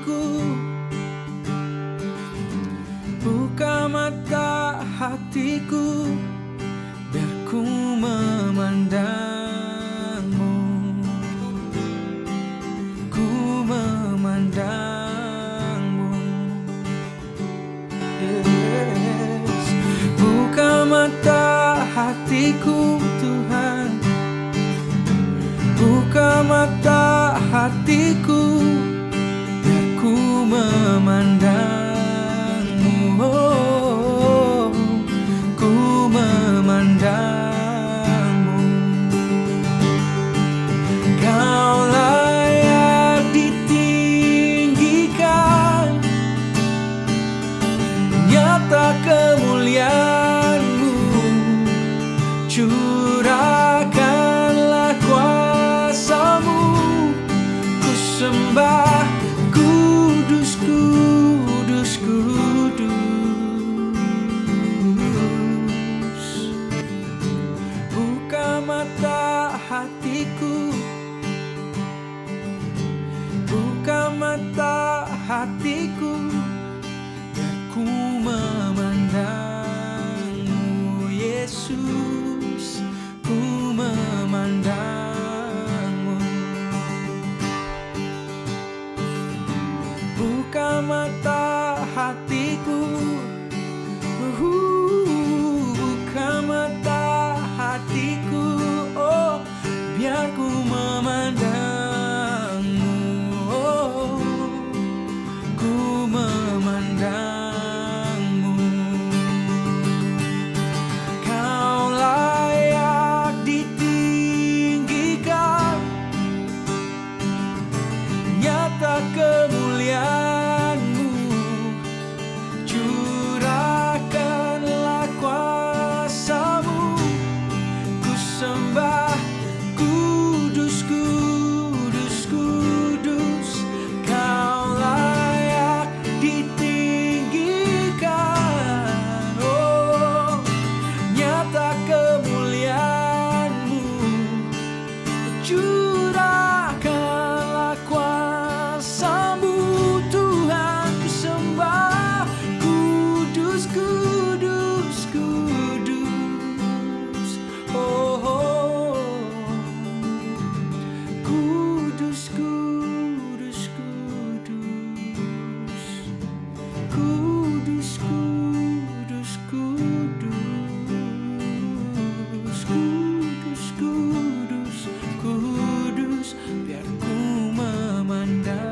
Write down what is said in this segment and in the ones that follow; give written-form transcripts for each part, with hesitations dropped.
hatiku, buka mata hatiku, biar ku memandangmu, ku memandangmu. Yes. Buka mata hatiku Tuhan, buka mata hatiku, biar ku memandangmu, oh, ku memandangmu. Kau layak ditinggikan, nyata kemuliaan-Mu, curahkanlah kuasa-Mu, ku sembah kudus, kudus, kudus. Buka mata hatiku, buka mata hatiku, biar ku memandangmu, Yesus, ku memandangmu. Buka mata hatiku, buka mata hatiku, oh, biar ku memandangmu, oh, ku memandangmu. Kau layak ditinggikan, nyata kemuliaan-Mu, curahkanlah kuasa-Mu, ku sembah kudus, kudus, kudus. Kau layak ditinggikan, oh, nyata kemuliaan-Mu, curahkanlah kuasa-Mu, Tuhan, ku sembah kudus, kudus, kudus, oh, oh. Kudus, kudus, kudus, kudus, kudus, kudus, kudus, kudus, kudus, biar ku memandangmu.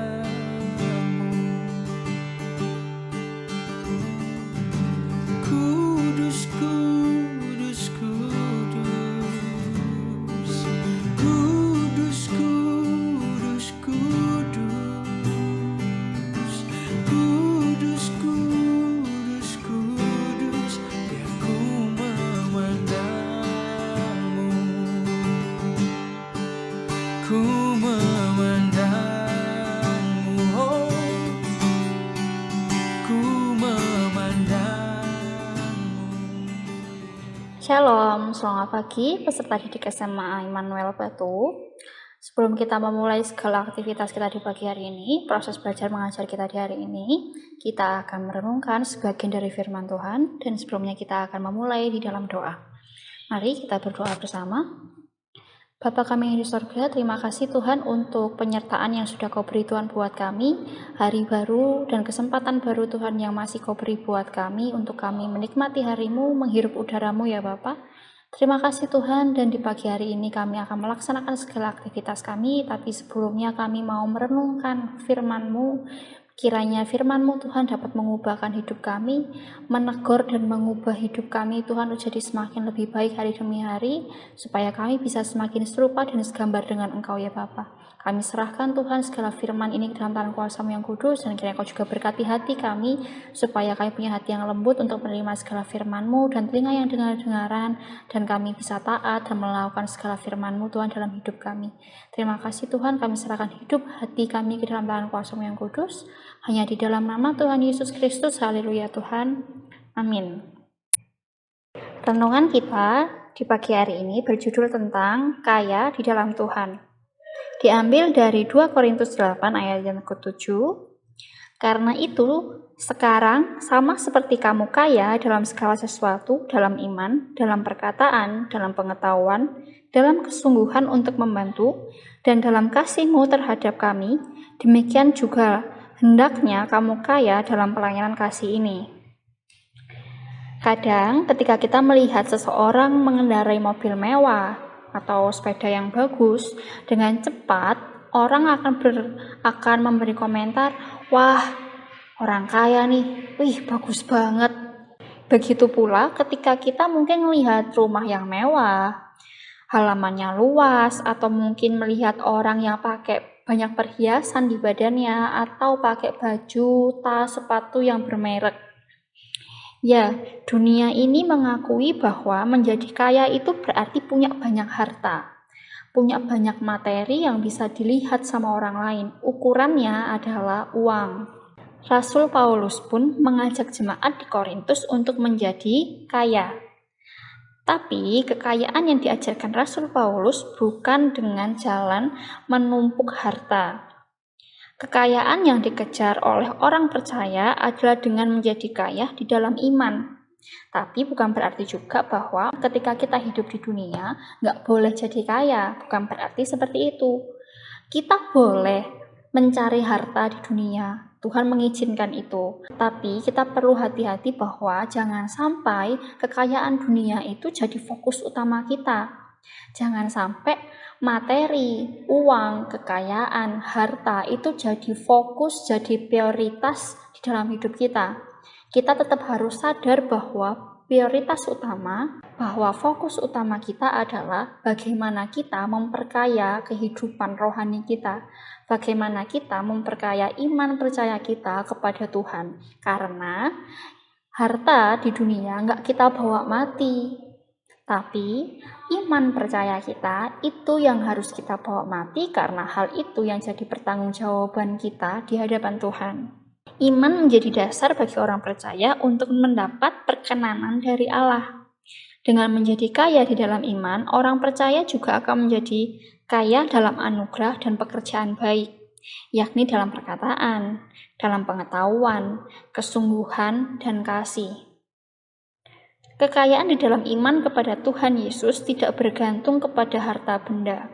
Kudus, kudus, kudus, kudus, kudus, kudus, kudus, kudus, kudus, biar ku memandangmu, ku memandangmu, oh, ku memandangmu. Shalom, selamat pagi peserta didik SMA Immanuel Batu. Sebelum kita memulai segala aktivitas kita di pagi hari ini, proses belajar mengajar kita di hari ini, kita akan merenungkan sebagian dari firman Tuhan, dan sebelumnya kita akan memulai di dalam doa. Mari kita berdoa bersama. Bapa kami yang di surga, terima kasih Tuhan untuk penyertaan yang sudah Kau beri Tuhan buat kami, hari baru dan kesempatan baru Tuhan yang masih Kau beri buat kami, untuk kami menikmati hari-Mu, menghirup udara-Mu ya Bapa. Terima kasih Tuhan, dan di pagi hari ini kami akan melaksanakan segala aktivitas kami, tapi sebelumnya kami mau merenungkan firman-Mu. Kiranya firman-Mu Tuhan dapat mengubahkan hidup kami, menegur dan mengubah hidup kami Tuhan menjadi semakin lebih baik hari demi hari, supaya kami bisa semakin serupa dan segambar dengan Engkau ya Bapa. Kami serahkan Tuhan segala firman ini ke dalam tangan kuasa-Mu yang kudus, dan kiranya Kau juga berkati hati kami, supaya kami punya hati yang lembut untuk menerima segala firman-Mu, dan telinga yang dengar-dengaran, dan kami bisa taat dan melakukan segala firman-Mu Tuhan dalam hidup kami. Terima kasih Tuhan, kami serahkan hidup hati kami ke dalam tangan kuasa-Mu yang kudus, hanya di dalam nama Tuhan Yesus Kristus. Haleluya Tuhan, amin. Renungan kita di pagi hari ini berjudul tentang kaya di dalam Tuhan. Diambil dari 2 Korintus 8 ayat yang ke-7. Karena itu, sekarang sama seperti kamu kaya dalam segala sesuatu, dalam iman, dalam perkataan, dalam pengetahuan, dalam kesungguhan untuk membantu, dan dalam kasihmu terhadap kami, demikian juga hendaknya kamu kaya dalam pelayanan kasih ini. Kadang ketika kita melihat seseorang mengendarai mobil mewah atau sepeda yang bagus dengan cepat, orang akan memberi komentar, "Wah, orang kaya nih, wih bagus banget." Begitu pula ketika kita mungkin melihat rumah yang mewah, halamannya luas, atau mungkin melihat orang yang pakai banyak perhiasan di badannya, atau pakai baju, tas, sepatu yang bermerek. Ya, dunia ini mengakui bahwa menjadi kaya itu berarti punya banyak harta, punya banyak materi yang bisa dilihat sama orang lain. Ukurannya adalah uang. Rasul Paulus pun mengajak jemaat di Korintus untuk menjadi kaya. Tapi kekayaan yang diajarkan Rasul Paulus bukan dengan jalan menumpuk harta. Kekayaan yang dikejar oleh orang percaya adalah dengan menjadi kaya di dalam iman. Tapi bukan berarti juga bahwa ketika kita hidup di dunia nggak boleh jadi kaya. Bukan berarti seperti itu. Kita boleh mencari harta di dunia. Tuhan mengizinkan itu. Tapi kita perlu hati-hati bahwa jangan sampai kekayaan dunia itu jadi fokus utama kita. Jangan sampai materi, uang, kekayaan, harta itu jadi fokus, jadi prioritas di dalam hidup kita. Kita tetap harus sadar bahwa prioritas utama, bahwa fokus utama kita adalah bagaimana kita memperkaya kehidupan rohani kita, bagaimana kita memperkaya iman percaya kita kepada Tuhan. Karena harta di dunia nggak kita bawa mati, tapi iman percaya kita itu yang harus kita bawa mati, karena hal itu yang jadi pertanggungjawaban kita di hadapan Tuhan. Iman menjadi dasar bagi orang percaya untuk mendapat perkenanan dari Allah. Dengan menjadi kaya di dalam iman, orang percaya juga akan menjadi kaya dalam anugerah dan pekerjaan baik, yakni dalam perkataan, dalam pengetahuan, kesungguhan, dan kasih. Kekayaan di dalam iman kepada Tuhan Yesus tidak bergantung kepada harta benda.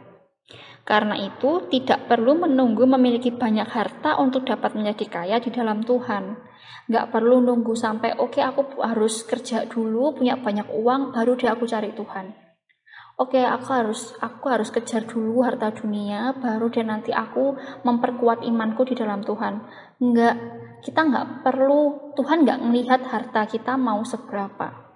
Karena itu, tidak perlu menunggu memiliki banyak harta untuk dapat menjadi kaya di dalam Tuhan. Nggak perlu nunggu sampai, oke, aku harus kerja dulu, punya banyak uang, baru deh aku cari Tuhan. Oke, aku harus kejar dulu harta dunia, baru deh nanti aku memperkuat imanku di dalam Tuhan. Enggak, kita nggak perlu, Tuhan nggak melihat harta kita mau seberapa.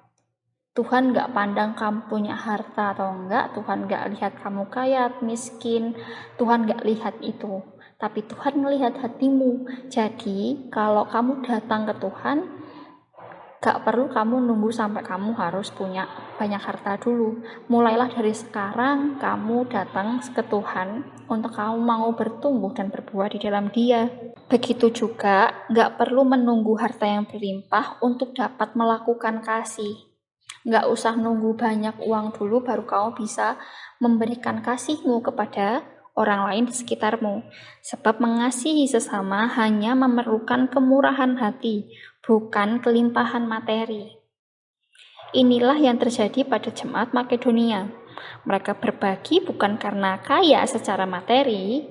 Tuhan nggak pandang kamu punya harta atau enggak, Tuhan nggak lihat kamu kaya, miskin, Tuhan nggak lihat itu. Tapi Tuhan melihat hatimu. Jadi, kalau kamu datang ke Tuhan, nggak perlu kamu nunggu sampai kamu harus punya banyak harta dulu. Mulailah dari sekarang, kamu datang ke Tuhan untuk kamu mau bertumbuh dan berbuah di dalam Dia. Begitu juga, nggak perlu menunggu harta yang berlimpah untuk dapat melakukan kasih. Nggak usah nunggu banyak uang dulu baru kamu bisa memberikan kasihmu kepada orang lain di sekitarmu. Sebab mengasihi sesama hanya memerlukan kemurahan hati, bukan kelimpahan materi. Inilah yang terjadi pada jemaat Makedonia. Mereka berbagi bukan karena kaya secara materi,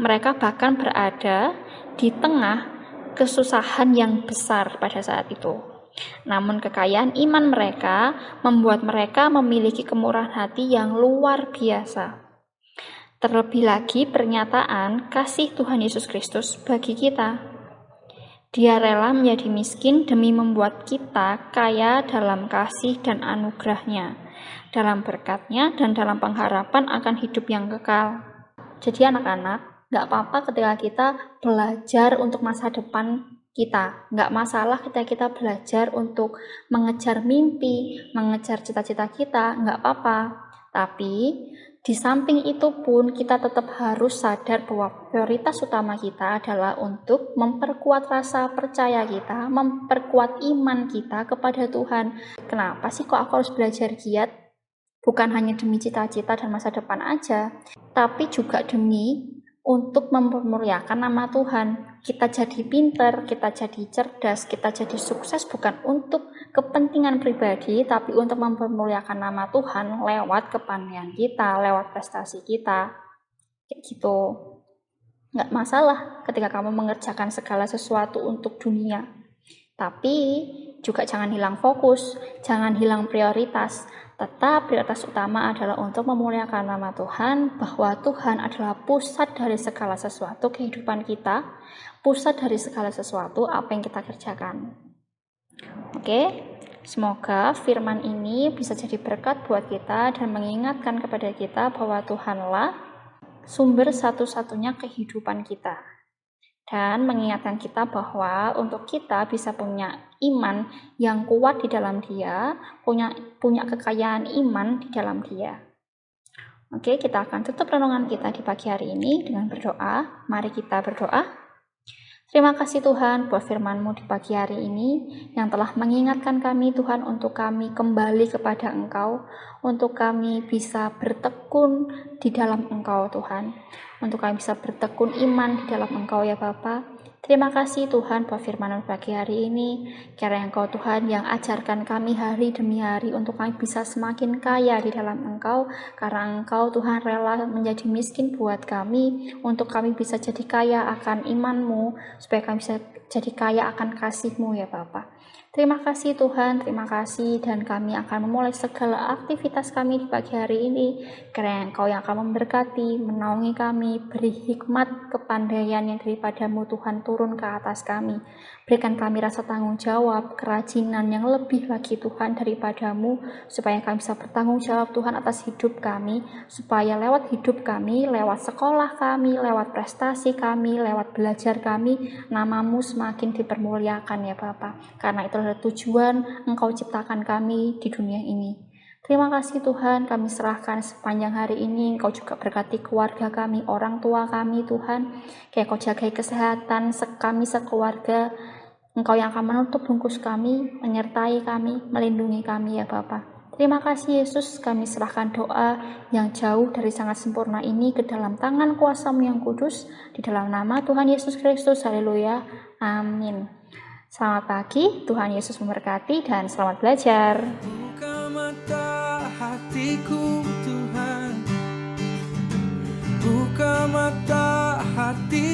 mereka bahkan berada di tengah kesusahan yang besar pada saat itu. Namun kekayaan iman mereka membuat mereka memiliki kemurahan hati yang luar biasa. Terlebih lagi pernyataan kasih Tuhan Yesus Kristus bagi kita. Dia rela menjadi miskin demi membuat kita kaya dalam kasih dan anugerahnya, dalam berkatnya dan dalam pengharapan akan hidup yang kekal. Jadi anak-anak, gak apa-apa ketika kita belajar untuk masa depan kita. Nggak masalah kita belajar untuk mengejar mimpi, mengejar cita-cita kita, nggak apa-apa. Tapi di samping itu pun kita tetap harus sadar bahwa prioritas utama kita adalah untuk memperkuat rasa percaya kita, memperkuat iman kita kepada Tuhan. Kenapa sih kok aku harus belajar giat? Bukan hanya demi cita-cita dan masa depan aja, tapi juga demi untuk mempermuliakan nama Tuhan. kita jadi pinter, kita jadi cerdas, kita jadi sukses bukan untuk kepentingan pribadi, tapi untuk mempermuliakan nama Tuhan lewat kepandaian kita, lewat prestasi kita. Kayak gitu. Nggak masalah ketika kamu mengerjakan segala sesuatu untuk dunia. Tapi juga jangan hilang fokus, jangan hilang prioritas. Tetap prioritas utama adalah untuk memuliakan nama Tuhan, bahwa Tuhan adalah pusat dari segala sesuatu kehidupan kita, pusat dari segala sesuatu apa yang kita kerjakan. Oke, semoga firman ini bisa jadi berkat buat kita dan mengingatkan kepada kita bahwa Tuhanlah sumber satu-satunya kehidupan kita, dan mengingatkan kita bahwa untuk kita bisa punya iman yang kuat di dalam Dia, punya kekayaan iman di dalam Dia. Oke, kita akan tutup renungan kita di pagi hari ini dengan berdoa. Mari kita berdoa. Terima kasih Tuhan buat firman-Mu di pagi hari ini yang telah mengingatkan kami Tuhan untuk kami kembali kepada Engkau, untuk kami bisa bertekun di dalam Engkau Tuhan, untuk kami bisa bertekun iman di dalam Engkau ya Bapa. Terima kasih Tuhan buat firman-Mu pagi hari ini, kiranya Engkau Tuhan yang ajarkan kami hari demi hari untuk kami bisa semakin kaya di dalam Engkau, karena Engkau Tuhan rela menjadi miskin buat kami, untuk kami bisa jadi kaya akan iman-Mu, supaya kami bisa jadi kaya akan kasih-Mu ya Bapa. Terima kasih Tuhan, terima kasih, dan kami akan memulai segala aktivitas kami di pagi hari ini. Kiranya Engkau yang akan memberkati, menaungi kami, beri hikmat, kepandaian yang daripada-Mu Tuhan turun ke atas kami. Berikan kami rasa tanggung jawab, kerajinan yang lebih lagi Tuhan daripada-Mu, supaya kami bisa bertanggung jawab Tuhan atas hidup kami, supaya lewat hidup kami, lewat sekolah kami, lewat prestasi kami, lewat belajar kami, nama-Mu semakin dipermuliakan ya Bapa. Karena itu adalah tujuan Engkau ciptakan kami di dunia ini. Terima kasih Tuhan, kami serahkan sepanjang hari ini. Engkau juga berkati keluarga kami, orang tua kami Tuhan. Kayak Kau jagai kesehatan kami sekeluarga. Engkau yang akan menutup bungkus kami, menyertai kami, melindungi kami ya Bapa. Terima kasih Yesus, kami serahkan doa yang jauh dari sangat sempurna ini ke dalam tangan kuasa-Mu yang kudus, di dalam nama Tuhan Yesus Kristus. Haleluya. Amin. Selamat pagi, Tuhan Yesus memberkati dan selamat belajar. Buka mata hatiku Tuhan, buka mata hati